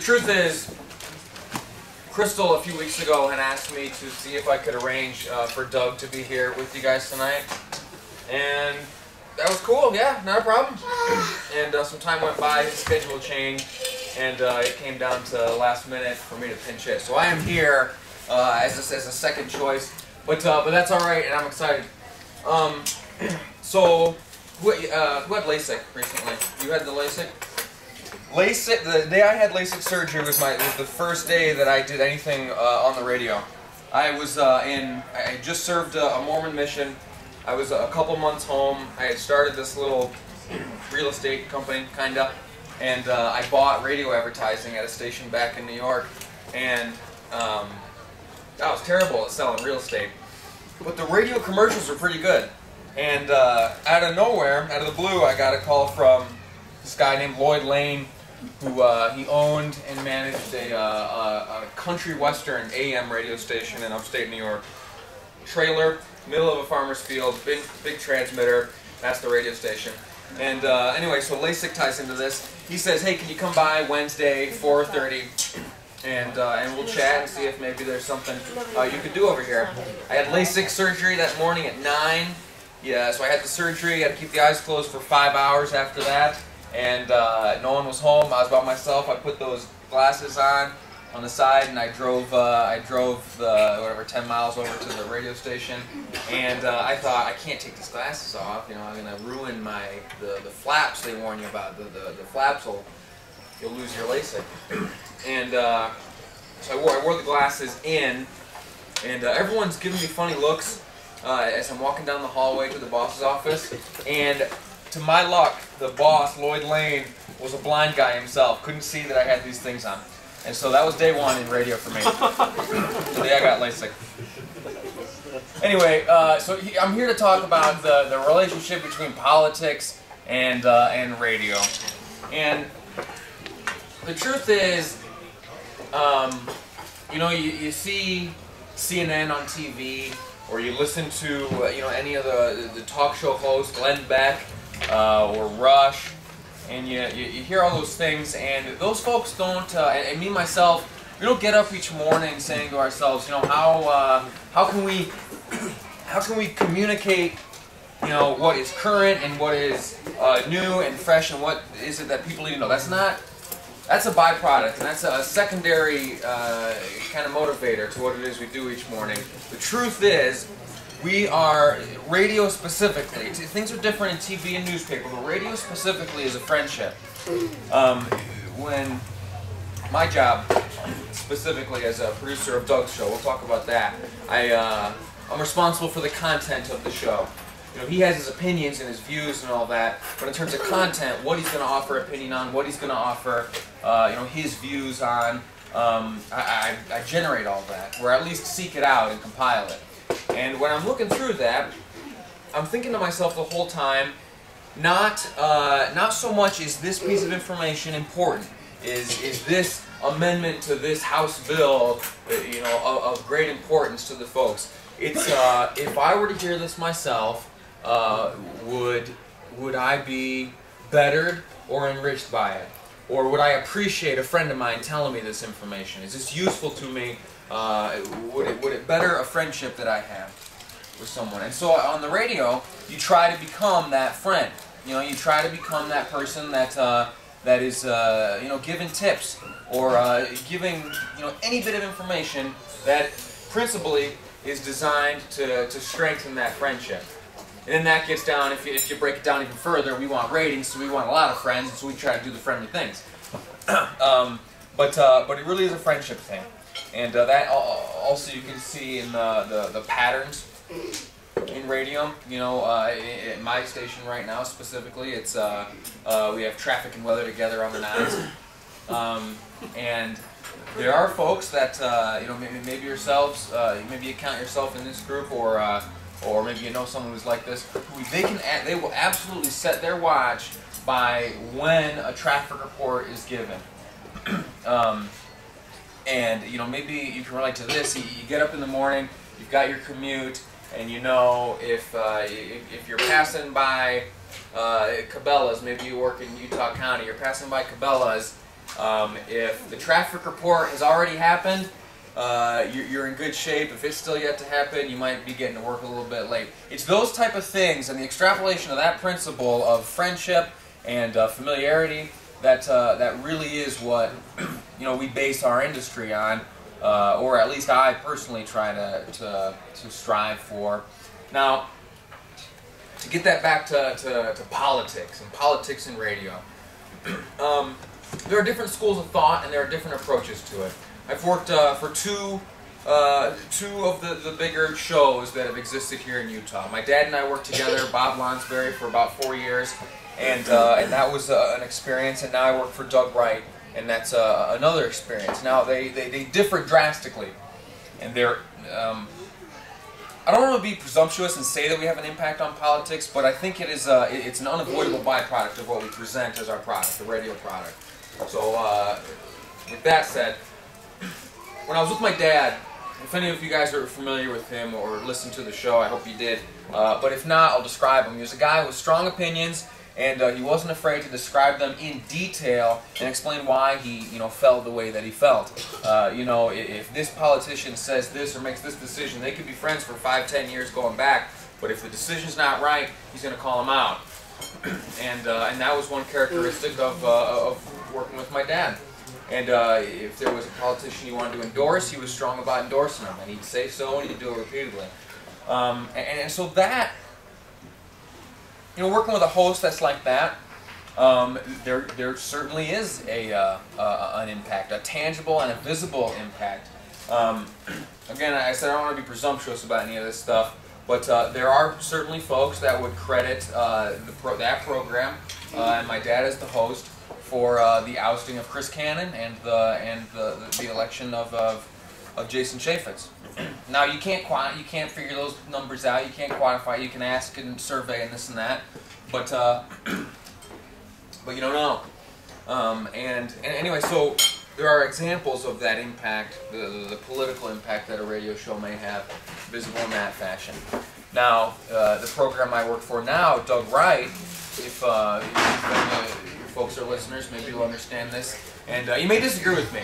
truth is, Crystal a few weeks ago had asked me to see if I could arrange for Doug to be here with you guys tonight. And that was cool, yeah, not a problem. And some time went by, his schedule changed, and it came down to last minute for me to pinch hit. So I am here as a second choice, but that's all right, and I'm excited. So, who had LASIK recently? You had the LASIK? LASIK, the day I had LASIK surgery was the first day that I did anything on the radio. I was I just served a Mormon mission. I was a couple months home. I had started this little real estate company, kinda, and I bought radio advertising at a station back in New York, and I was terrible at selling real estate. But the radio commercials were pretty good. And out of nowhere, out of the blue, I got a call from this guy named Lloyd Lane, who he owned and managed a country western AM radio station in upstate New York. Trailer, middle of a farmer's field, big transmitter, that's the radio station. And anyway, so LASIK ties into this. He says, hey, can you come by Wednesday, 4:30, and we'll chat and see if maybe there's something you could do over here. I had LASIK surgery that morning at 9. Yeah, so I had the surgery, I had to keep the eyes closed for 5 hours after that, and no one was home. I was by myself. I put those glasses on the side, and I drove the whatever 10 miles over to the radio station, and I thought, I can't take these glasses off. You know, I'm gonna ruin the flaps they warn you about. The flaps you'll lose your LASIK. And so I wore the glasses in, and everyone's giving me funny looks as I'm walking down the hallway to the boss's office, and to my luck, the boss, Lloyd Lane, was a blind guy himself, couldn't see that I had these things on. And so that was day one in radio for me. The day I got LASIK. Anyway, I'm here to talk about the relationship between politics and radio. And the truth is, you know, you see CNN on TV, or you listen to any of the talk show hosts, Glenn Beck or Rush, and you hear all those things, and those folks don't, and me myself, we don't get up each morning saying to ourselves, you know, how can we communicate, you know, what is current and what is new and fresh, and what is it that people need to know. That's a byproduct, and that's a secondary kind of motivator to what it is we do each morning. The truth is, we are, radio specifically, things are different in TV and newspaper, but radio specifically is a friendship. When my job, specifically as a producer of Doug's show, we'll talk about that, I'm responsible for the content of the show. You know, he has his opinions and his views and all that, but in terms of content, what he's going to offer opinion on, what he's going to offer, you know, his views on, I generate all that, or at least seek it out and compile it. And when I'm looking through that, I'm thinking to myself the whole time, not so much is this piece of information important, is this amendment to this House bill, you know, of great importance to the folks. It's if I were to hear this myself, would I be bettered or enriched by it? Or would I appreciate a friend of mine telling me this information? Is this useful to me? Would it better a friendship that I have with someone? And so on the radio, you try to become that friend. You know, you try to become that person that is you know, giving tips or giving, you know, any bit of information that principally is designed to strengthen that friendship. And then that gets down, if you break it down even further, we want ratings, so we want a lot of friends, and so we try to do the friendly things. But it really is a friendship thing. And that also you can see in the patterns in radio. You know, at my station right now specifically, it's we have traffic and weather together on the 9s. And there are folks that, you know, maybe yourselves, maybe you count yourself in this group, or maybe you know someone who's like this, who they will absolutely set their watch by when a traffic report is given. And you know, maybe you can relate to this. You get up in the morning, you've got your commute, and you know if you're passing by Cabela's, maybe you work in Utah County, you're passing by Cabela's, If the traffic report has already happened, you're in good shape. If it's still yet to happen, you might be getting to work a little bit late. It's those type of things and the extrapolation of that principle of friendship and familiarity that really is what we base our industry on, or at least I personally try to strive for. Now, to get that back to politics and politics in radio, there are different schools of thought and there are different approaches to it. I've worked for two of the bigger shows that have existed here in Utah. My dad and I worked together, Bob Lonsberry, for about 4 years, and that was an experience. And now I work for Doug Wright, and that's another experience. Now they differ drastically, and they're. I don't want to be presumptuous and say that we have an impact on politics, but I think it's an unavoidable byproduct of what we present as our product, the radio product. So with that said, when I was with my dad, if any of you guys are familiar with him or listened to the show, I hope you did. But if not, I'll describe him. He was a guy with strong opinions, and he wasn't afraid to describe them in detail and explain why he, felt the way that he felt. If this politician says this or makes this decision, they could be friends for 5-10 years going back. But if the decision's not right, he's going to call him out. And that was one characteristic of working with my dad. And if there was a politician he wanted to endorse, he was strong about endorsing him, and he'd say so, and he'd do it repeatedly. And so that, working with a host that's like that, there certainly is an impact, a tangible and a visible impact. Again, I said I don't want to be presumptuous about any of this stuff, but there are certainly folks that would credit that program and my dad as the host for the ousting of Chris Cannon and the election of Jason Chaffetz. Now you can't figure those numbers out. You can't quantify. You can ask and survey and this and that, but you don't know. And anyway, so there are examples of that impact, the political impact that a radio show may have, visible in that fashion. Now, the program I work for now, Doug Wright, if your folks are listeners, maybe you'll understand this, and you may disagree with me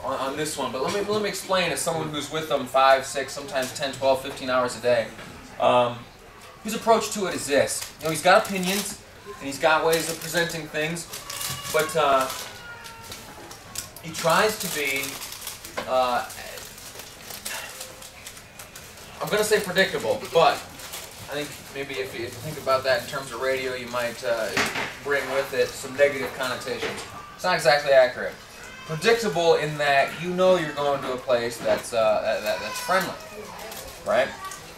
on this one, but let me explain as someone who's with them 5, 6, sometimes 10, 12, 15 hours a day. His approach to it is this. He's got opinions, and he's got ways of presenting things, but he tries to be, I'm going to say predictable, but I think maybe if you think about that in terms of radio, you might bring with it some negative connotations. It's not exactly accurate. Predictable in that you're going to a place that's friendly, right?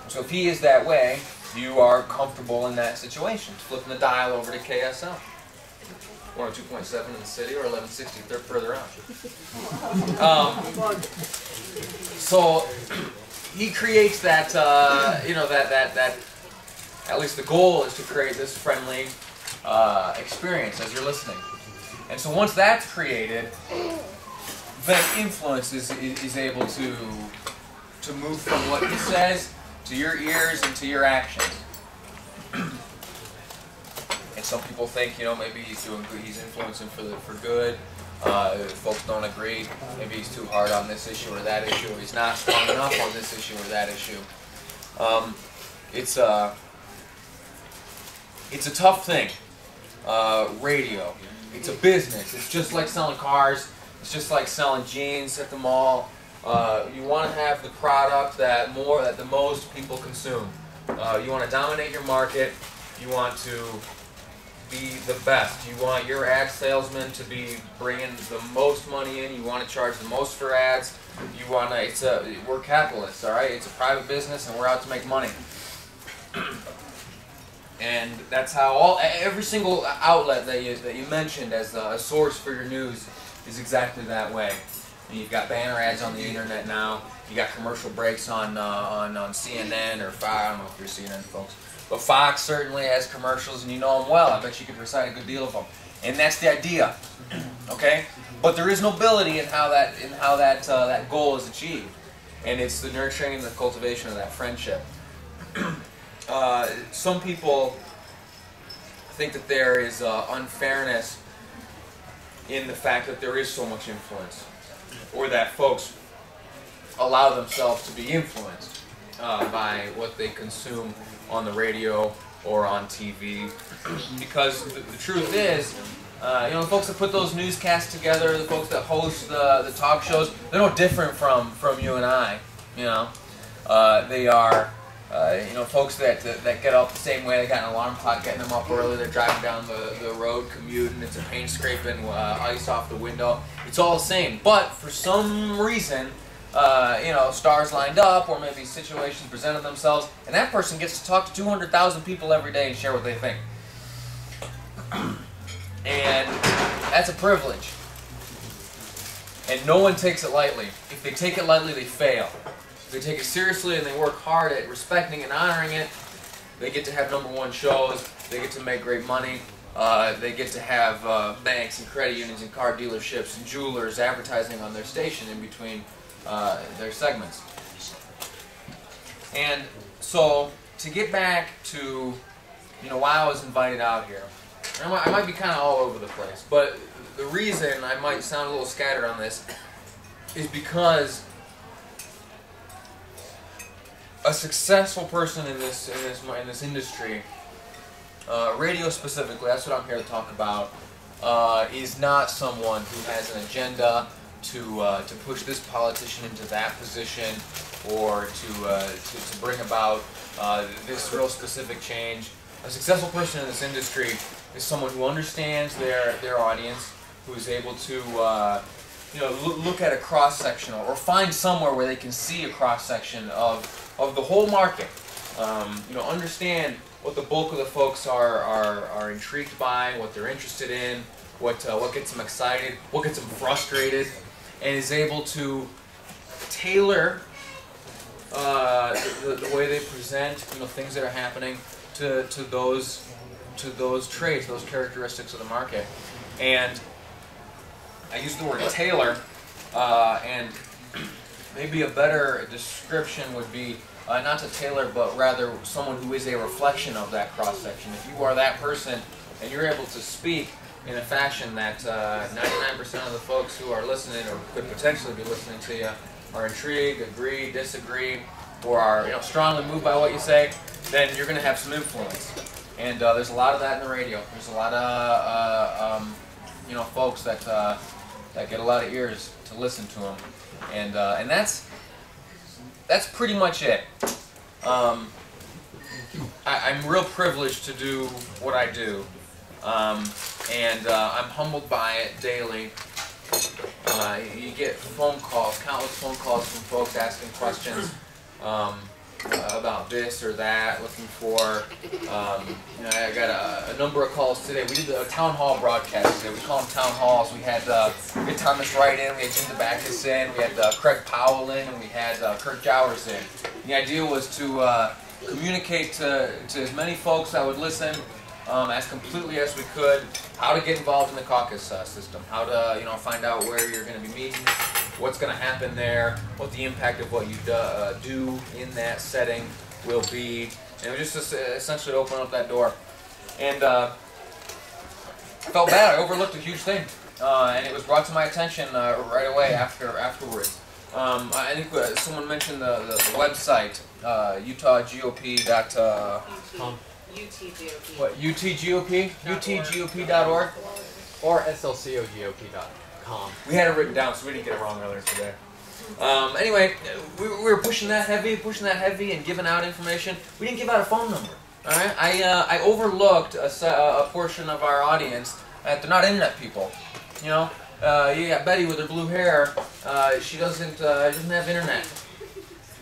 So if he is that way, you are comfortable in that situation. Flipping the dial over to KSL. 102.7 in the city or 1160 further out. So he creates that, that at least the goal is to create this friendly experience as you're listening. And so once that's created, then influence is able to move from what he says to your ears and to your actions. And some people think, maybe he's doing good, he's influencing for good. Folks don't agree. Maybe he's too hard on this issue or that issue, or he's not strong enough on this issue or that issue. It's a tough thing. Radio. It's a business. It's just like selling cars. It's just like selling jeans at the mall. You want to have the product that the most people consume. You want to dominate your market. You want to be the best. You want your ad salesman to be bringing the most money in. You want to charge the most for ads. You want to. We're capitalists, all right? It's a private business, and we're out to make money. And that's how every single outlet that you mentioned as a source for your news is exactly that way. And you've got banner ads on the internet now. You got commercial breaks on CNN or Fox. I don't know if you're CNN folks, but Fox certainly has commercials, and you know them well. I bet you could recite a good deal of them. And that's the idea, okay? But there is nobility in how that goal is achieved, and it's the nurturing and the cultivation of that friendship. Some people think that there is unfairness in the fact that there is so much influence, or that folks allow themselves to be influenced by what they consume on the radio or on TV. Because the truth is, you know, the folks that put those newscasts together, the folks that host the talk shows, they're no different from you and I. You know, they are you know, folks that get up the same way. They got an alarm clock getting them up early. They're driving down the road commuting. It's a paint scraping ice off the window. It's all the same. But for some reason, you know, stars lined up, or maybe situations presented themselves, and that person gets to talk to 200,000 people every day and share what they think. And that's a privilege. And no one takes it lightly. If they take it lightly, they fail. If they take it seriously and they work hard at respecting and honoring it, they get to have #1 shows, they get to make great money, they get to have banks and credit unions and car dealerships and jewelers advertising on their station in between their segments. And so, to get back to, you know, why I was invited out here, I might be kind of all over the place, but the reason I might sound a little scattered on this is because a successful person in this industry, radio specifically, that's what I'm here to talk about, is not someone who has an agenda to push this politician into that position, or to bring about this real specific change. A successful person in this industry is someone who understands their audience, who is able to you know, look at a cross-section, or find somewhere where they can see a cross-section of the whole market. You know, understand what the bulk of the folks are intrigued by, what they're interested in, what gets them excited, what gets them frustrated, and is able to tailor the way they present, you know, things that are happening to those traits, those characteristics of the market. And I use the word tailor, and maybe a better description would be not to tailor, but rather someone who is a reflection of that cross-section. If you are that person and you're able to speak in a fashion that 99% of the folks who are listening, or could potentially be listening to you, are intrigued, agree, disagree, or are, you know, strongly moved by what you say, then you're going to have some influence. And there's a lot of that in the radio. There's a lot of you know, folks that get a lot of ears to listen to them, and that's pretty much it. I'm real privileged to do what I do, and I'm humbled by it daily. You get phone calls, countless phone calls from folks asking questions about this or that, looking for, you know, I got a number of calls today. We did a town hall broadcast today. We call them town halls. We had Thomas Wright in, we had Jim DeBackus in, we had Craig Powell in, and we had Kurt Jowers in. The idea was to communicate to as many folks that would listen as completely as we could, how to get involved in the caucus system, how to, you know, find out where you're going to be meeting, what's going to happen there, what the impact of what you do in that setting will be, and we just essentially open up that door. And I felt bad. I overlooked a huge thing, and it was brought to my attention right away afterwards. I think someone mentioned the website, utahgop.com. UTGOP. What, UTGOP? UTGOP.org? Or slcogop.com. We had it written down, so we didn't get it wrong earlier today. Anyway, we were pushing that heavy, and giving out information. We didn't give out a phone number. All right, I overlooked a portion of our audience that they're not internet people. You know, you got Betty with her blue hair. She doesn't have internet.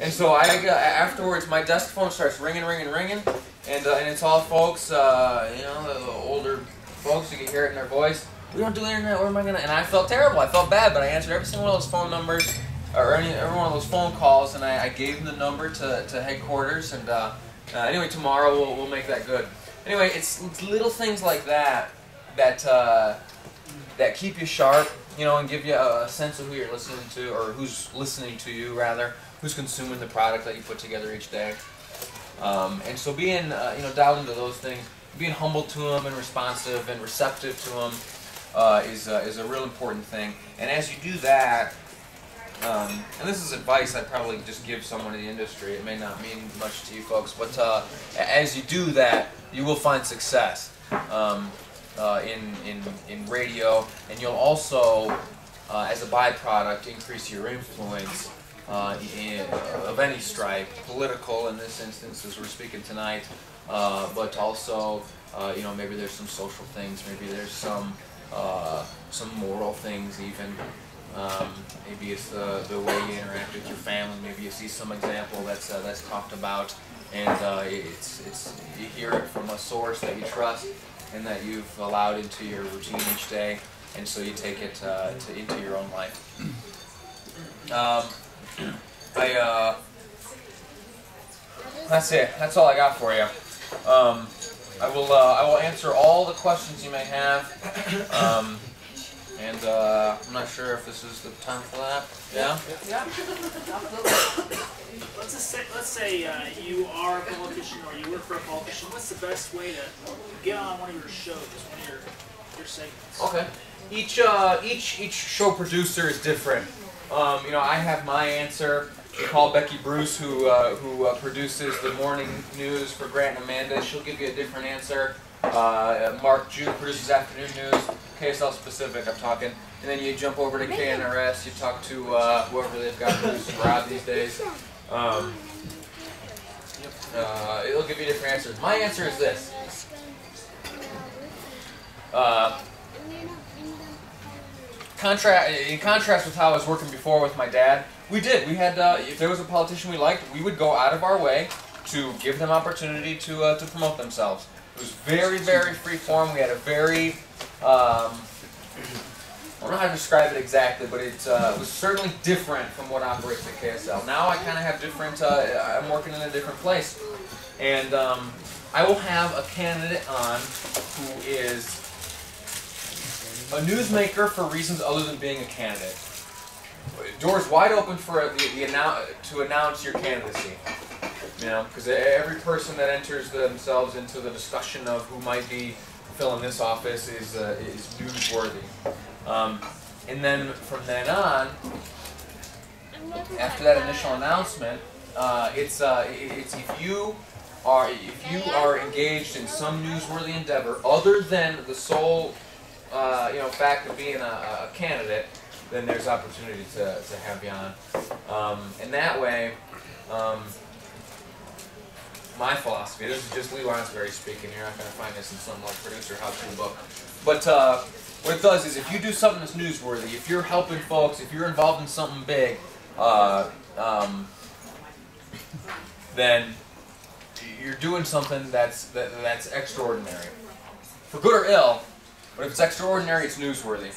And so afterwards, my desk phone starts ringing, and it's all folks, you know, the older folks. You can hear it in their voice. We don't do internet. Where am I gonna? And I felt terrible. I felt bad, but I answered every single one of those phone numbers, or every one of those phone calls, and I gave them the number to headquarters. And anyway, tomorrow we'll make that good. Anyway, it's little things like that that keep you sharp, you know, and give you a sense of who you're listening to, or who's listening to you rather, who's consuming the product that you put together each day. And so being, you know, dialed into those things, being humble to them and responsive and receptive to them, is a real important thing. And as you do that, and this is advice I'd probably just give someone in the industry. It may not mean much to you folks, but as you do that, you will find success in radio, and you'll also, as a byproduct, increase your influence of any stripe, political in this instance as we're speaking tonight, but also, you know, maybe there's some social things, maybe there's some moral things even. Maybe it's the way you interact with your family. Maybe you see some example that's talked about, and you hear it from a source that you trust and that you've allowed into your routine each day, and so you take it into your own life. That's it. That's all I got for you. I will answer all the questions you may have. And I'm not sure if this is the time for that. Yeah? Yeah, absolutely. Let's say you are a politician or you work for a politician. What's the best way to get on one of your shows, one of your segments? Okay. Each show producer is different. You know, I have my answer. We call Becky Bruce, who produces the morning news for Grant and Amanda. She'll give you a different answer. Mark Jude produces afternoon news, KSL specific I'm talking, and then you jump over to KNRS, you talk to whoever they've got producing Rob these days. It'll give you different answers. My answer is this. In contrast with how I was working before with my dad, we had, if there was a politician we liked, we would go out of our way to give them opportunity to promote themselves. It was very, very free form. We had a very, I don't know how to describe it exactly, but it was certainly different from what operates at KSL. Now I kind of have different, I'm working in a different place. And I will have a candidate on who is a newsmaker for reasons other than being a candidate. Doors wide open for to announce your candidacy. You know, because every person that enters themselves into the discussion of who might be filling this office is newsworthy. And then from then on, after that initial announcement, it's if you are engaged in some newsworthy endeavor other than the sole fact of being a candidate, then there's opportunity to have you on. And that way. My philosophy, this is just Lee Lonsberry speaking, you're not going to find this in some like producer how-to book. But what it does is if you do something that's newsworthy, if you're helping folks, if you're involved in something big, then you're doing something that's extraordinary. For good or ill, but if it's extraordinary, it's newsworthy.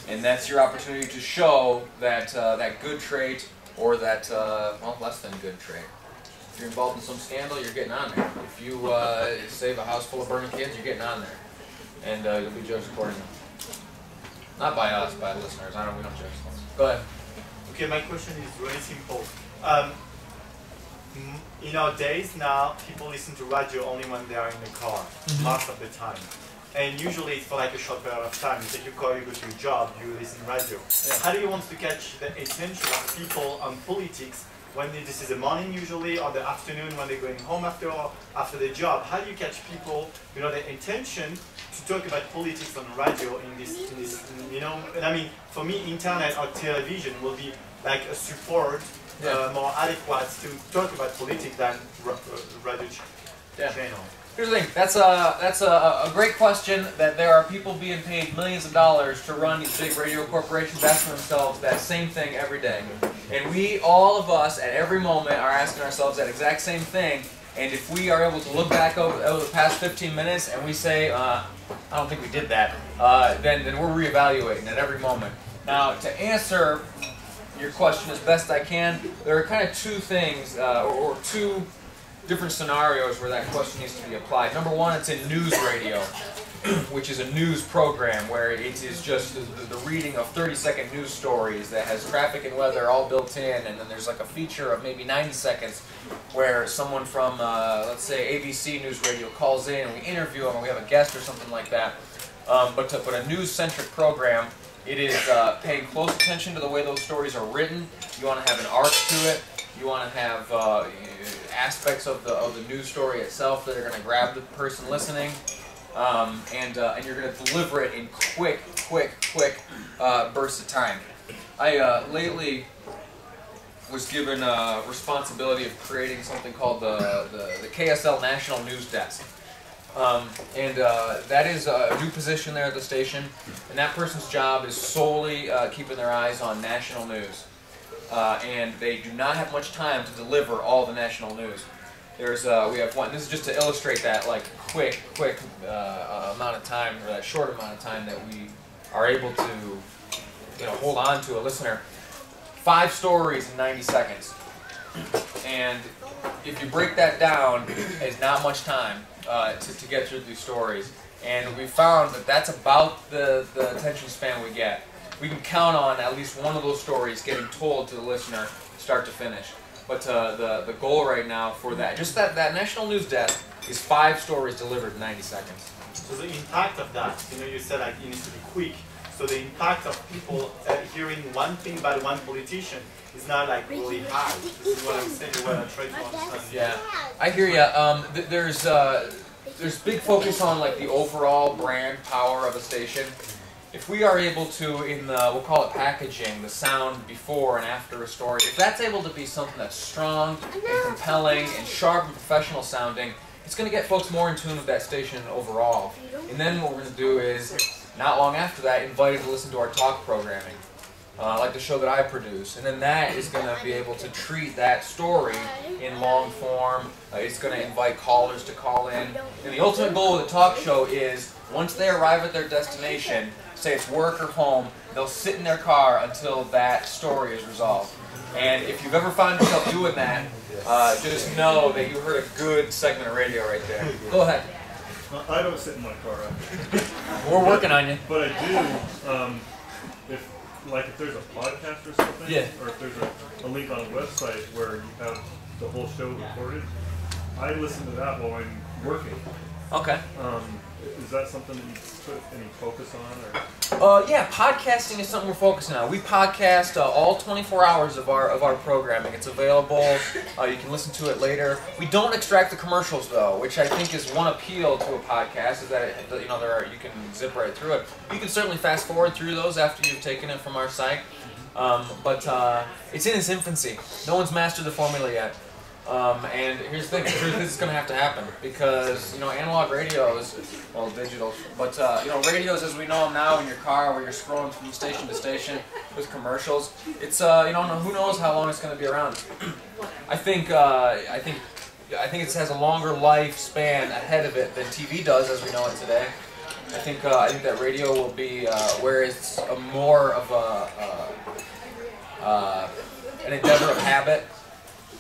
And that's your opportunity to show that, that good trait or that, well, less than good trait. If you're involved in some scandal, you're getting on there. If you save a house full of burning kids, you're getting on there. And you'll be judged accordingly. Not by us, by listeners. We don't judge folks. Go ahead. Okay, my question is really simple. In our days now, people listen to radio only when they are in the car, most of the time. And usually it's for like a short period of time. You take your car, you go to your job, you listen to radio. Yeah. How do you want to catch the attention of people on politics when this is the morning usually, or the afternoon when they're going home after their job? How do you catch people, you know, the intention to talk about politics on radio in this, you know? And I mean, for me, internet or television will be like a support, more adequate to talk about politics than radio channel. Here's the thing. That's a great question. That there are people being paid millions of dollars to run these big radio corporations asking themselves that same thing every day. And we, all of us, at every moment, are asking ourselves that exact same thing. And if we are able to look back over the past 15 minutes and we say, I don't think we did that, then we're reevaluating at every moment. Now, to answer your question as best I can, there are kind of two things, or two different scenarios where that question needs to be applied. Number one, it's in news radio, which is a news program where it is just the reading of 30-second news stories that has traffic and weather all built in, and then there's like a feature of maybe 90 seconds where someone from, let's say, ABC News Radio calls in and we interview them, or we have a guest or something like that. But a news-centric program, it is paying close attention to the way those stories are written. You want to have an arc to it. You want to have aspects of the news story itself that are going to grab the person listening, and you're going to deliver it in quick bursts of time. I lately was given responsibility of creating something called the KSL National News Desk. That is a new position there at the station, and that person's job is solely keeping their eyes on national news. And they do not have much time to deliver all the national news. We have one. This is just to illustrate that like quick amount of time, or that short amount of time that we are able to, hold on to a listener. 5 stories in 90 seconds, and if you break that down, it's not much time to get through these stories. And we found that that's about the attention span we get. We can count on at least one of those stories getting told to the listener, start to finish. But the goal right now for that, just that National News Desk, is 5 stories delivered in 90 seconds. So the impact of that, you said like it needs to be quick. So the impact of people hearing one thing about one politician is not like really high. This is what I'm saying, what I'm trying to understand. Yeah, I hear you. There's big focus on like the overall brand power of a station. If we are able to, in the, we'll call it packaging, the sound before and after a story, if that's able to be something that's strong and compelling and sharp and professional sounding, it's going to get folks more in tune with that station overall. And then what we're going to do is, not long after that, invite them to listen to our talk programming, like the show that I produce. And then that is going to be able to treat that story in long form. It's going to invite callers to call in. And the ultimate goal of the talk show is, once they arrive at their destination, say it's work or home, they'll sit in their car until that story is resolved. And if you've ever found yourself doing that, just know that you heard a good segment of radio right there. Go ahead. I don't sit in my car. We're working on you. But I do, if there's a podcast or something, yeah, or if there's a link on a website where you have the whole show recorded, I listen to that while I'm working. Okay. Is that something that you put any focus on, or? Yeah, podcasting is something we're focusing on. We podcast all 24 hours of our programming. It's available. You can listen to it later. We don't extract the commercials though, which I think is one appeal to a podcast, is that you can zip right through it. You can certainly fast forward through those after you've taken it from our site, but it's in its infancy. No one's mastered the formula yet. And here's the thing, this is going to have to happen, because, analog radios, well, digital, but, radios as we know them now in your car where you're scrolling from station to station with commercials, it's, who knows how long it's going to be around. I think it has a longer lifespan ahead of it than TV does as we know it today. I think that radio will be where it's more of an endeavor of habit.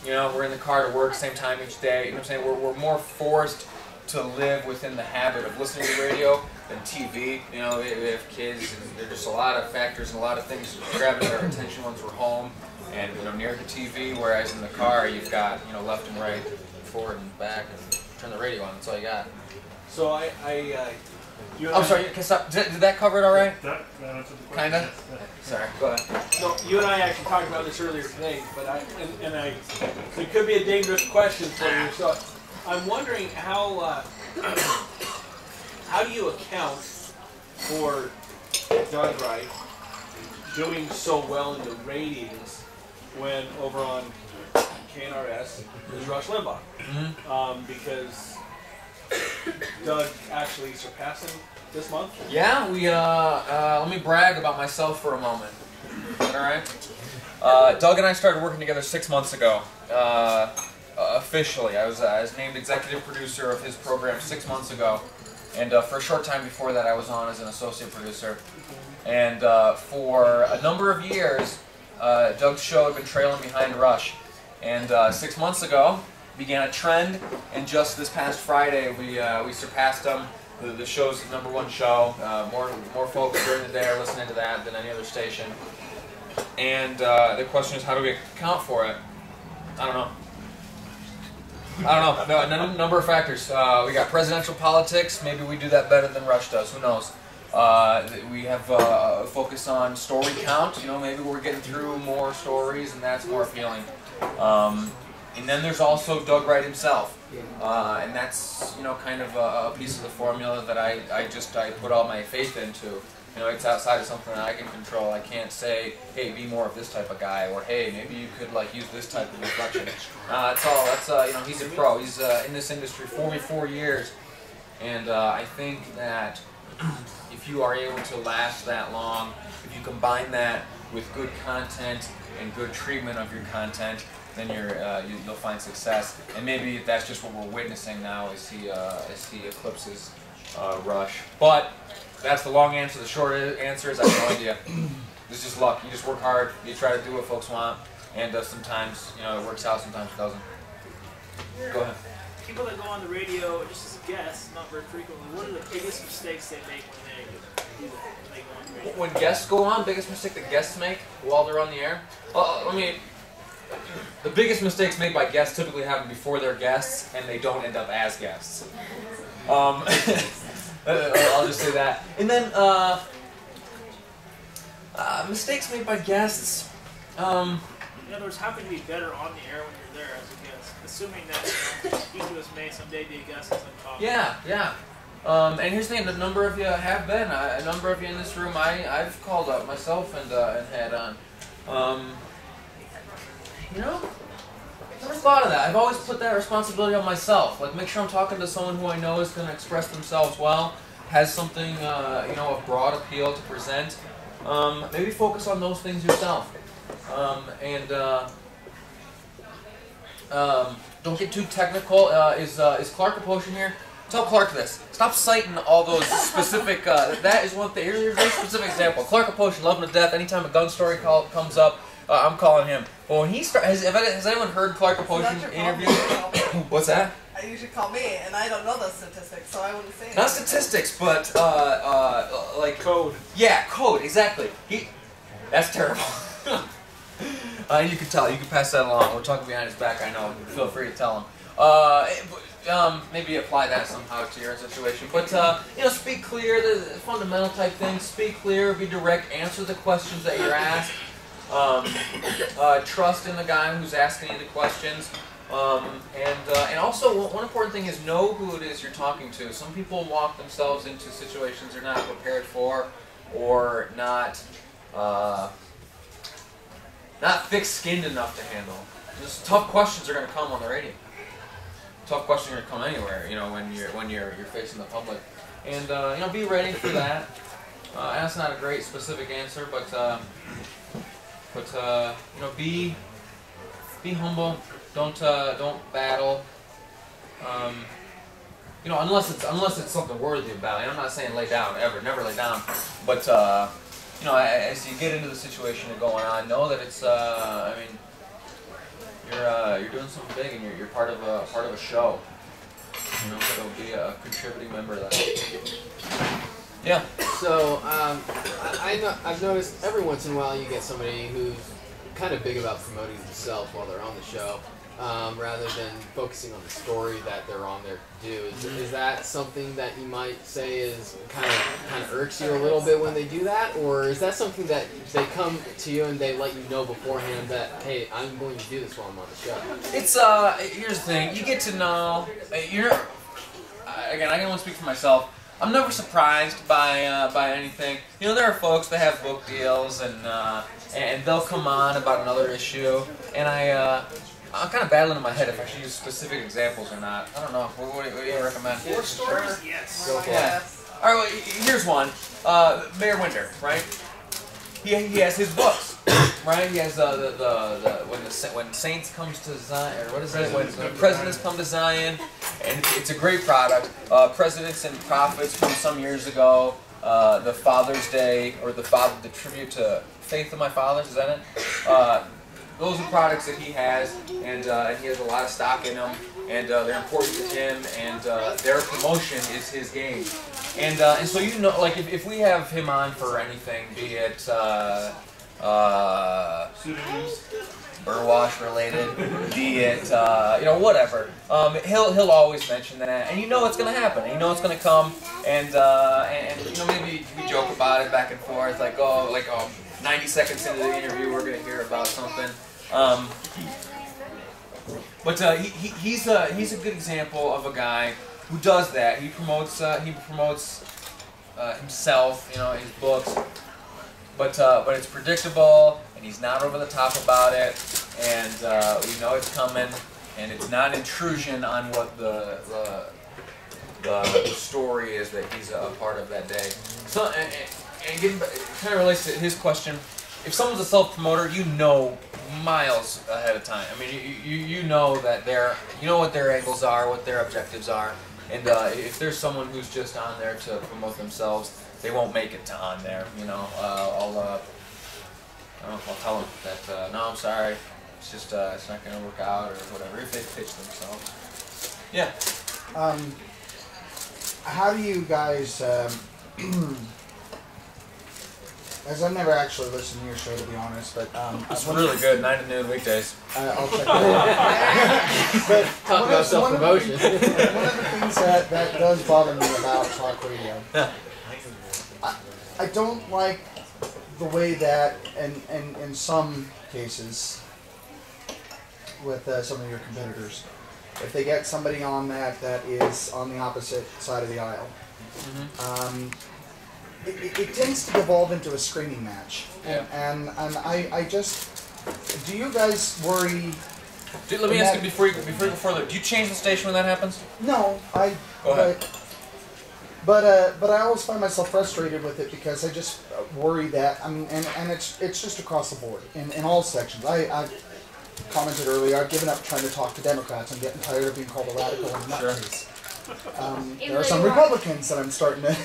We're in the car to work same time each day. You know what I'm saying? We're more forced to live within the habit of listening to radio than TV. We have kids, and there's just a lot of factors and a lot of things grabbing our attention once we're home and near the TV. Whereas in the car, you've got left and right, forward and back, and turn the radio on. That's all you got. So I'm sorry. Did that cover it all right? That answered the question. Kinda. Sorry. Go ahead. No, you and I actually talked about this earlier today, but it could be a dangerous question for you. So I'm wondering how do you account for Doug Wright doing so well in the ratings when over on KNRS is Rush Limbaugh? Mm-hmm. Because Doug actually surpassed him this month? Yeah, let me brag about myself for a moment. Is that alright? Doug and I started working together 6 months ago. Officially, I was named executive producer of his program 6 months ago. And for a short time before that, I was on as an associate producer. And for a number of years, Doug's show had been trailing behind Rush. And 6 months ago, began a trend, and just this past Friday we surpassed them. The show's the #1 show. More folks during the day are listening to that than any other station. And the question is, how do we account for it? I don't know. No, a number of factors. We got presidential politics. Maybe we do that better than Rush does. Who knows? We have focus on story count. You know, maybe we're getting through more stories, and that's more appealing. And then there's also Doug Wright himself, and that's, you know, kind of a piece of the formula that I put all my faith into. You know, it's outside of something that I can control. I can't say, hey, be more of this type of guy, or hey, maybe you could like use this type of reflection. That's all. That's you know, he's a pro. He's in this industry 44 years, and I think that if you are able to last that long, if you combine that with good content and good treatment of your content, then you'll find success. And maybe that's just what we're witnessing now as he eclipses Rush. But that's the long answer. The short answer is I have no idea. It's just luck. You just work hard. You try to do what folks want, and sometimes, you know, it works out. Sometimes it doesn't. Go ahead. People that go on the radio just as a guest, not very frequently, what are the biggest mistakes they make when they do that? When they go on the radio? When guests go on, biggest mistake that guests make while they're on the air? The biggest mistakes made by guests typically happen before they're guests, and they don't end up as guests. I'll just say that. And then, mistakes made by guests. In other words, how can you be better on the air when you're there as a guest? Assuming that each of us may someday be a guest on some topic. Yeah. And here's the thing, a number of you have been. A number of you in this room I've called up myself and had on. You know, never thought of that. I've always put that responsibility on myself. Like, make sure I'm talking to someone who I know is going to express themselves well, has something, you know, of broad appeal to present. Maybe focus on those things yourself. Don't get too technical. Is Clark a potion here? Tell Clark this. Stop citing all those specific. That is one thing. Here's a very specific example. Clark a potion, love him to death. Anytime a gun story comes up, I'm calling him. But when he has anyone heard Clark a potion interview? What's that? I usually call me, and I don't know those statistics, so I wouldn't say anything. Not statistics, but like Code. Yeah, code. Exactly. That's terrible. You can tell. You can pass that along. We're talking behind his back. I know. Feel free to tell him. Maybe apply that somehow to your situation. But you know, speak clear. The fundamental type things. Speak clear. Be direct. Answer the questions that you're asked. Trust in the guy who's asking you the questions. And also, one important thing is know who it is you're talking to. Some people walk themselves into situations they're not prepared for, or not thick-skinned enough to handle. Just tough questions are going to come on the radio. Tough questions are going to come anywhere. You know, when you're facing the public, and you know, be ready for that. And that's not a great specific answer, but you know, be humble. Don't battle. You know, unless it's something worthy of battling. I'm not saying lay down ever, never lay down. But you know, as you get into the situation you're going on, know that it's. I mean, you're doing something big, and you're part of a show. You know, so be a contributing member of that. Yeah. So I've noticed every once in a while you get somebody who's kind of big about promoting themselves while they're on the show, rather than focusing on the story that they're on there to do. Is that something that you might say is kind of irks you a little bit when they do that, or is that something that they come to you and they let you know beforehand that, hey, I'm going to do this while I'm on the show? It's here's the thing, you get to know. Again, I can only speak for myself. I'm never surprised by anything. You know, there are folks that have book deals and they'll come on about another issue, and I'm kind of battling in my head if I should use specific examples or not. I don't know. What do you recommend? War stories? Yes. Go for Yeah. it. All right. Well, here's one. Mayor Winter, right? He has his books, right? He has when Saints comes to Zion, or what is it? When Presidents come to Zion, and it's a great product. Presidents and Prophets from some years ago. The Father's Day, or the tribute to Faith of My Fathers. Is that it? Those are products that he has, and he has a lot of stock in them, and they're important to him, and their promotion is his game. And so, you know, like if we have him on for anything, be it Pseudonyms. Burwash related, be it whatever. He'll always mention that, and you know it's gonna happen. And you know it's gonna come, and maybe we joke about it back and forth, like 90 seconds into the interview we're gonna hear about something. But he's a good example of a guy who does that. He promotes himself, his books, but it's predictable, and he's not over the top about it, and we know it's coming, and it's not intrusion on what the story is that he's a part of that day. So, and getting, it kind of relates to his question. If someone's a self-promoter, you know miles ahead of time. I mean, you know that what their angles are, what their objectives are, and if there's someone who's just on there to promote themselves, they won't make it to on there. I'll tell them that no, I'm sorry, it's just it's not going to work out or whatever if they pitch themselves. Yeah. How do you guys? As I've never actually listened to your show, to be honest, but it's really good, 9 to noon weekdays. I'll check it out. But talk about self-promotion. One of the things that does bother me about talk radio, I don't like the way that, and in some cases, with some of your competitors, if they get somebody on that is on the opposite side of the aisle. Mm-hmm. It tends to devolve into a screaming match, and I just, do you guys worry? Dude, let me ask you before you go further. Do you change the station when that happens? No, Go ahead. But I always find myself frustrated with it because I just worry that and it's just across the board in all sections. I commented earlier. I've given up trying to talk to Democrats. I'm getting tired of being called a radical and nutcase. There are some Republicans that I'm starting to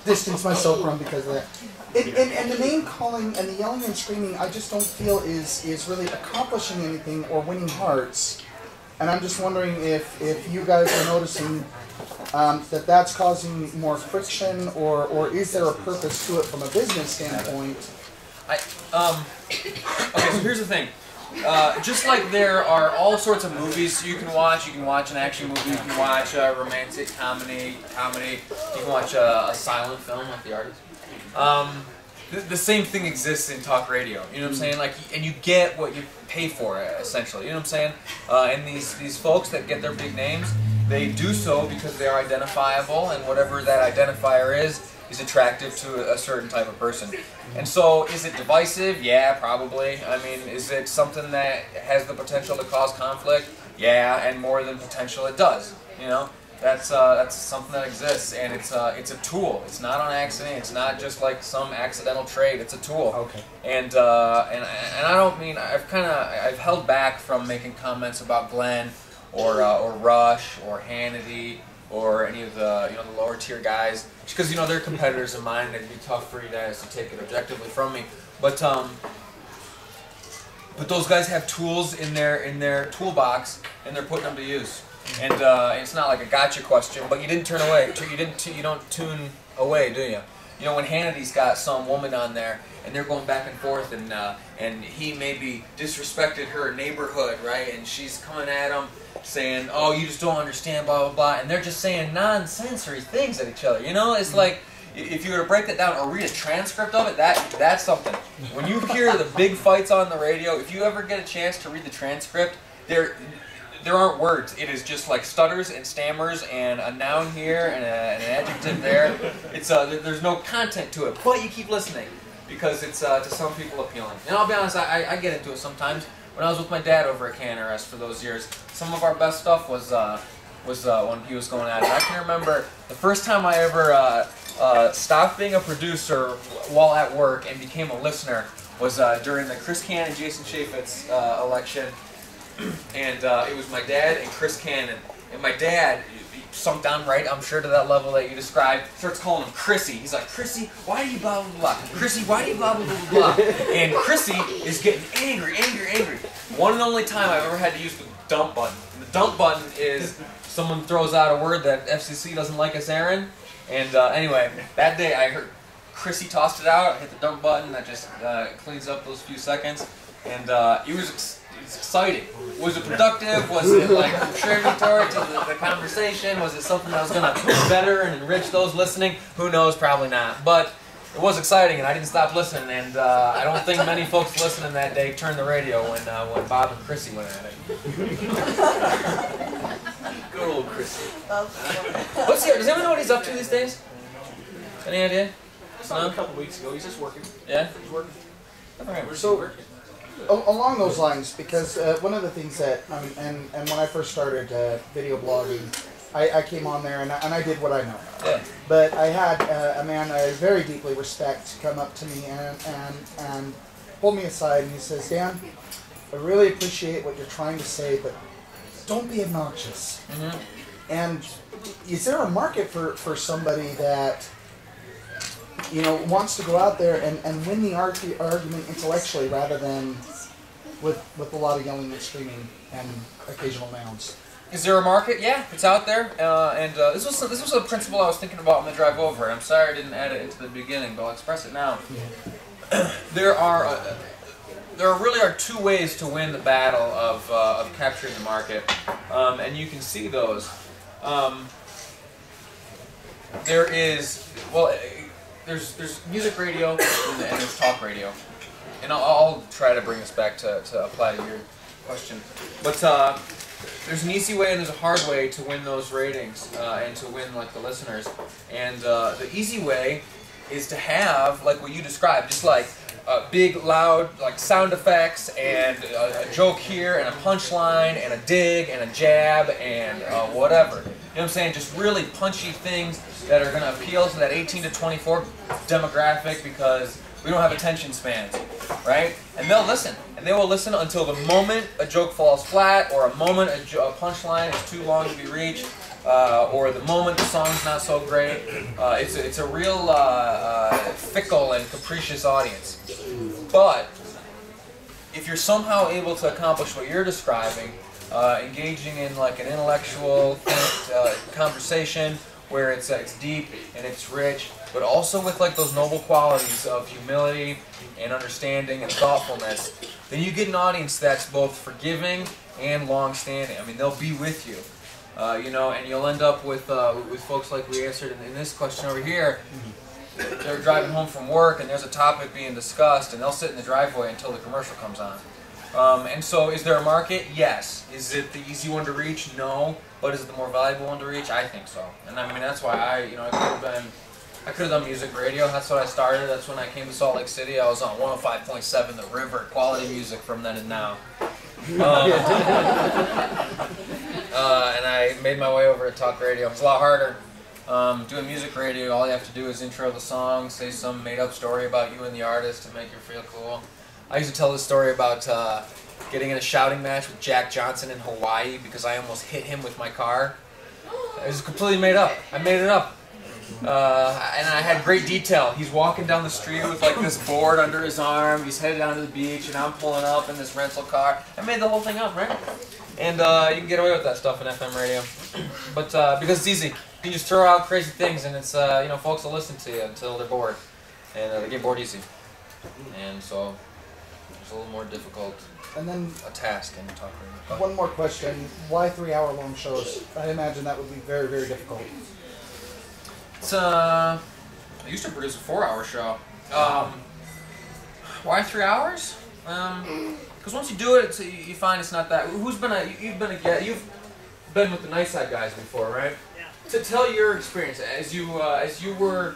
distance myself from because of that. And the name calling and the yelling and screaming, I just don't feel is really accomplishing anything or winning hearts. And I'm just wondering if you guys are noticing that's causing more friction, or is there a purpose to it from a business standpoint? Okay, so here's the thing. Just like there are all sorts of movies you can watch an action movie, you can watch a romantic comedy, you can watch a silent film like The Artist. The same thing exists in talk radio, you know what I'm saying? Like, and you get what you pay for, essentially, you know what I'm saying? And these folks that get their big names, they do so because they are identifiable, and whatever that identifier is attractive to a certain type of person. And so, is it divisive? Yeah, probably. I mean, is it something that has the potential to cause conflict? Yeah, and more than potential, it does. You know, that's something that exists, and it's a tool. It's not on accident. It's not just like some accidental trade. It's a tool. Okay. And I don't mean I've held back from making comments about Glenn or Rush or Hannity or any of the the lower tier guys, because they're competitors of mine, and it'd be tough for you guys to take it objectively from me. But those guys have tools in their toolbox, and they're putting them to use. And it's not like a gotcha question, but you didn't turn away. You don't tune away, do you? You know, when Hannity's got some woman on there, and they're going back and forth, and he maybe disrespected her neighborhood, right? And she's coming at him, saying, "Oh, you just don't understand," blah blah blah, and they're just saying nonsensory things at each other. You know, it's like if you were to break that down or read a transcript of it, that's something. When you hear the big fights on the radio, if you ever get a chance to read the transcript, there aren't words. It is just like stutters and stammers and a noun here and an adjective there. It's there's no content to it, but you keep listening because it's to some people appealing. And I'll be honest, I get into it sometimes. When I was with my dad over at KNRS for those years, some of our best stuff was when he was going at it. I can remember the first time I ever stopped being a producer while at work and became a listener was during the Chris Cannon and Jason Chaffetz election. And it was my dad and Chris Cannon. And my dad sunk down right, I'm sure, to that level that you described, starts calling him Chrissy. He's like, "Chrissy, why do you blah, blah, blah? Chrissy, why do you blah, blah, blah, blah?" And Chrissy is getting angry. One and only time I've ever had to use the dump button. And the dump button is someone throws out a word that FCC doesn't like us airing. And anyway, that day I heard Chrissy tossed it out, I hit the dump button, that just cleans up those few seconds. And it was it's exciting. Was it productive? Was it like contributory to the conversation? Was it something that was going to better and enrich those listening? Who knows? Probably not. But it was exciting, and I didn't stop listening. And I don't think many folks listening that day turned the radio when Bob and Chrissy went at it. Good old Chrissy. Does anyone know what he's up to these days? Any idea? I saw him a couple weeks ago. He's just working. Yeah? He's working. So, along those lines, because one of the things that, and when I first started video blogging, I came on there and I did what I know. Yeah. But I had a man I very deeply respect come up to me and pull me aside and he says, Dan, I really appreciate what you're trying to say, but don't be obnoxious. Mm-hmm. And is there a market for somebody that, you know, wants to go out there and win the argument intellectually rather than with a lot of yelling and screaming and occasional nouns? Is there a market? Yeah, it's out there. This was a principle I was thinking about on the drive over. And I'm sorry I didn't add it into the beginning, but I'll express it now. Yeah. There really are two ways to win the battle of capturing the market, and you can see those. There's music radio and there's talk radio, and I'll try to bring this back to apply to your question. But there's an easy way and there's a hard way to win those ratings and to win like the listeners. And the easy way is to have like what you described, just like big, loud, like sound effects and a joke here and a punchline and a dig and a jab and whatever. You know what I'm saying? Just really punchy things that are going to appeal to that 18 to 24 demographic because we don't have attention spans, right? And they'll listen. And they will listen until the moment a joke falls flat or a moment a punchline is too long to be reached or the moment the song's not so great. It's a real fickle and capricious audience. But if you're somehow able to accomplish what you're describing, engaging in like an intellectual conversation where it's deep and it's rich, but also with like those noble qualities of humility and understanding and thoughtfulness, then you get an audience that's both forgiving and long-standing. I mean, they'll be with you, you know, and you'll end up with folks like we answered in this question over here. They're driving home from work and there's a topic being discussed, and they'll sit in the driveway until the commercial comes on. And so, is there a market? Yes. Is it the easy one to reach? No. But is it the more valuable one to reach? I think so. And I mean, that's why I could have done music radio. That's what I started. That's when I came to Salt Lake City. I was on 105.7 The River, quality music from then and now. And I made my way over to talk radio. It was a lot harder. Doing music radio, all you have to do is intro the song, say some made-up story about you and the artist to make you feel cool. I used to tell this story about getting in a shouting match with Jack Johnson in Hawaii because I almost hit him with my car. It was completely made up. I made it up. And I had great detail. He's walking down the street with like this board under his arm. He's headed down to the beach, and I'm pulling up in this rental car. I made the whole thing up, right? And you can get away with that stuff in FM radio, but because it's easy, you just throw out crazy things, and it's you know, folks will listen to you until they're bored, and they get bored easy, and so it's a little more difficult. And then a task in talk radio. One more question: why 3-hour-long shows? I imagine that would be very, very difficult. It's I used to produce a 4-hour show. Why 3 hours? Because once you do it, you find it's not that. You've been with the Night Side guys before, right? Yeah. To tell your experience as you were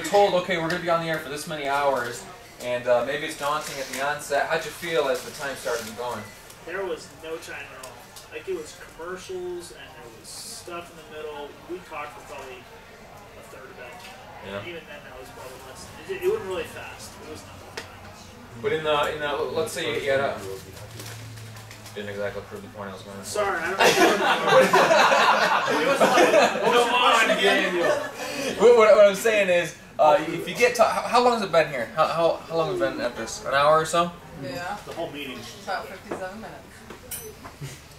told, okay, we're going to be on the air for this many hours, and maybe it's daunting at the onset. How'd you feel as the time started going? There was no time at all. Like, it was commercials and there was stuff in the middle. We talked for probably a third of it. Yeah. And even then, that was probably less. It went really fast. It was not that fast. But in the let's say you had a didn't exactly prove the point I was going to. Sorry, I don't know. What I'm saying is, if you get how long has it been here? How long have we been at this? An hour or so? Yeah. The whole meeting. About 57 minutes.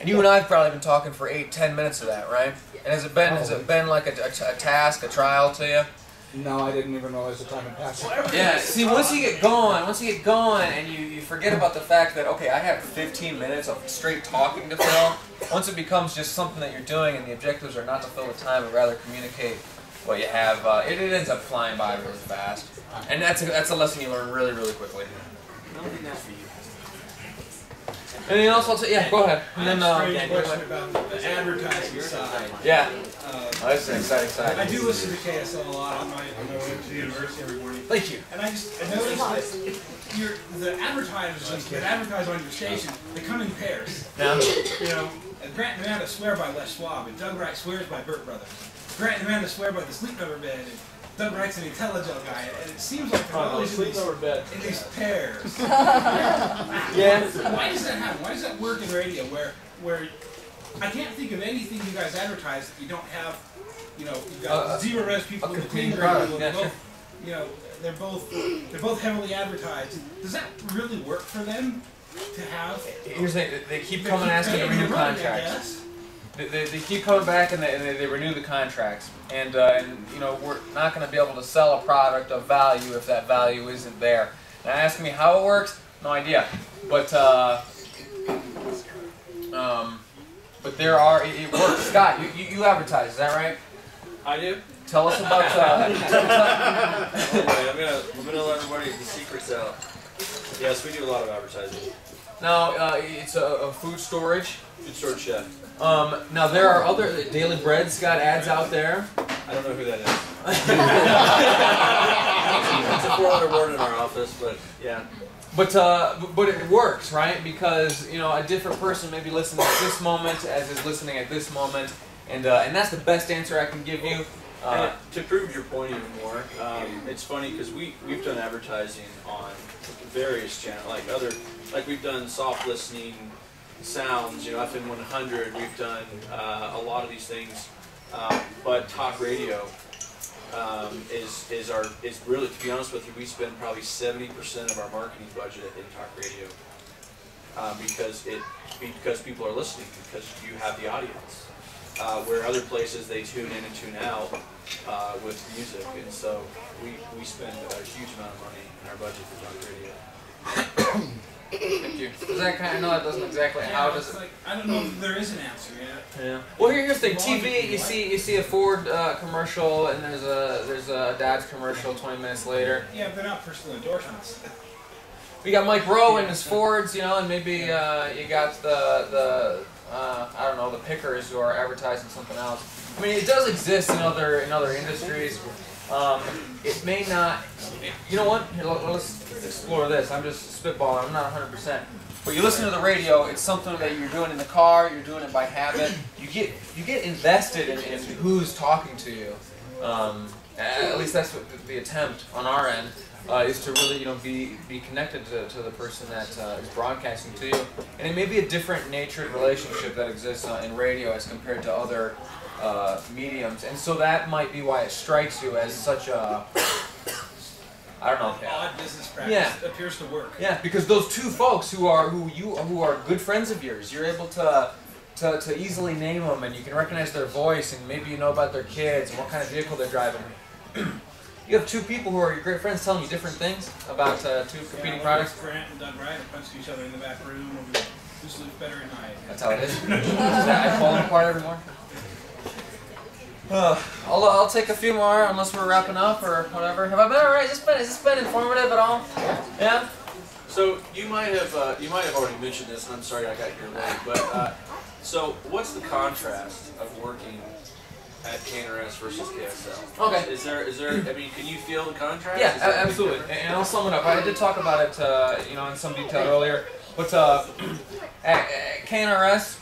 And you and I have probably been talking for 8-10 minutes of that, right? And has it been like a task, a trial to you? No, I didn't even realize the time had passed. Yeah, see, once you get going, and you forget about the fact that, okay, I have 15 minutes of straight talking to fill, once it becomes just something that you're doing and the objectives are not to fill the time, but rather communicate what you have, it ends up flying by really fast. And that's a lesson you learn really, really quickly. Anything else? Yeah, go ahead. And then, question about the advertising side. Yeah. That's an exciting side. I do listen to KSL a lot on my way to the university every morning. Thank you. And I noticed that the advertisers that advertise on your station, they come in pairs. Yeah. You know, Grant and Amanda swear by Les Schwab, and Doug Wright swears by Burt Brothers. Grant and Amanda swear by the Sleep Number Bed, and Doug Wright's an IntelliGel guy, and it seems like they're always in these pairs. Yeah. Why does that happen? Why does that work in radio where I can't think of anything you guys advertise that you don't have, you know, you've got zero res people in the clean radio, you know, they're both heavily advertised. Does that really work for them to have? Here's the thing, they keep coming asking to renew contracts. They keep coming back and they renew the contracts, and you know, we're not going to be able to sell a product of value if that value isn't there. Now, asking me how it works, no idea, but there are, it works. Scott, you advertise, is that right? I do. Tell us about. I'm gonna let everybody the secrets out. Yes, we do a lot of advertising. Now, it's a food storage. Food storage chef. Now there are other Daily Bread's got ads out there. I don't know who that is. It's a 4-letter word in our office, but yeah. But it works, right? Because you know, a different person may be listening at this moment as is listening at this moment, and that's the best answer I can give you. And to prove your point even more, it's funny because we've done advertising on various channels, like we've done soft listening sounds, you know, FM 100. We've done a lot of these things, but talk radio is really, to be honest with you, we spend probably 70% of our marketing budget in talk radio because people are listening, because you have the audience. Where other places they tune in and tune out with music, and so we spend a huge amount of money in our budget for talk radio. Thank you. Does that kind of know that doesn't exactly how does it? Like, I don't know if there is an answer yet. Yeah. Well, here's the thing. TV, you see a Ford commercial, and there's a Dodge commercial 20 minutes later. Yeah, but they're not personal endorsements. We got Mike Rowe and his Fords, you know, and maybe you got the I don't know, the pickers who are advertising something else. I mean, it does exist in other industries. It may not. You know what? Here, let's explore this. I'm just spitballing. I'm not 100%. But you listen to the radio. It's something that you're doing in the car. You're doing it by habit. You get invested in who's talking to you. At least that's what the attempt on our end. Is to really, you know, be connected to the person that is broadcasting to you, and it may be a different natured relationship that exists in radio as compared to other mediums, and so that might be why it strikes you as such a, I don't know, odd business practice. It appears to work. Yeah, because those two folks who are good friends of yours, you're able to easily name them, and you can recognize their voice, and maybe you know about their kids and what kind of vehicle they're driving. You have two people who are your great friends telling you different things about two competing products. Grant and Doug Wright are punched each other in the back room over who sleeps better at night. That's how it is. I fall apart every morning. I'll take a few more unless we're wrapping up or whatever. Have I been alright? Has this been informative at all? Yeah. So you might have already mentioned this, and I'm sorry I got here late. But so what's the contrast of working at KNRS versus KSL? Okay. Is there? I mean, can you feel the contrast? Yeah, absolutely. And I'll sum it up. I did talk about it, you know, in some detail earlier. But at KNRS,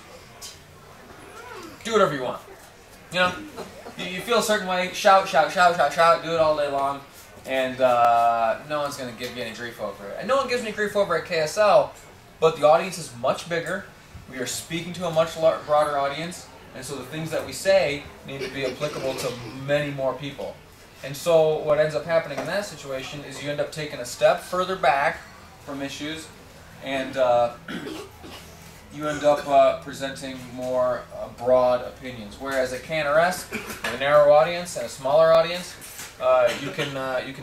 do whatever you want. You know, you feel a certain way. Shout, shout, shout, shout, shout. Do it all day long, and no one's going to give you any grief over it. And no one gives me grief over at KSL, but the audience is much bigger. We are speaking to a much broader audience. And so the things that we say need to be applicable to many more people. And so what ends up happening in that situation is you end up taking a step further back from issues, and you end up presenting more broad opinions. Whereas at KNRS, with a narrow audience and a smaller audience, you can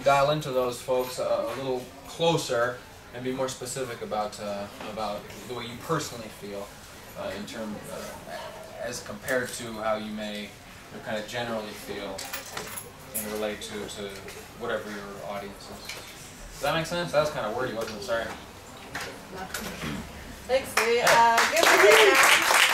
dial into those folks a little closer and be more specific about the way you personally feel in terms as compared to how you may kind of generally feel and relate to whatever your audience is. Does that make sense? That was kind of wordy, wasn't it? Sorry. Thanks, Lee. Give me a hand.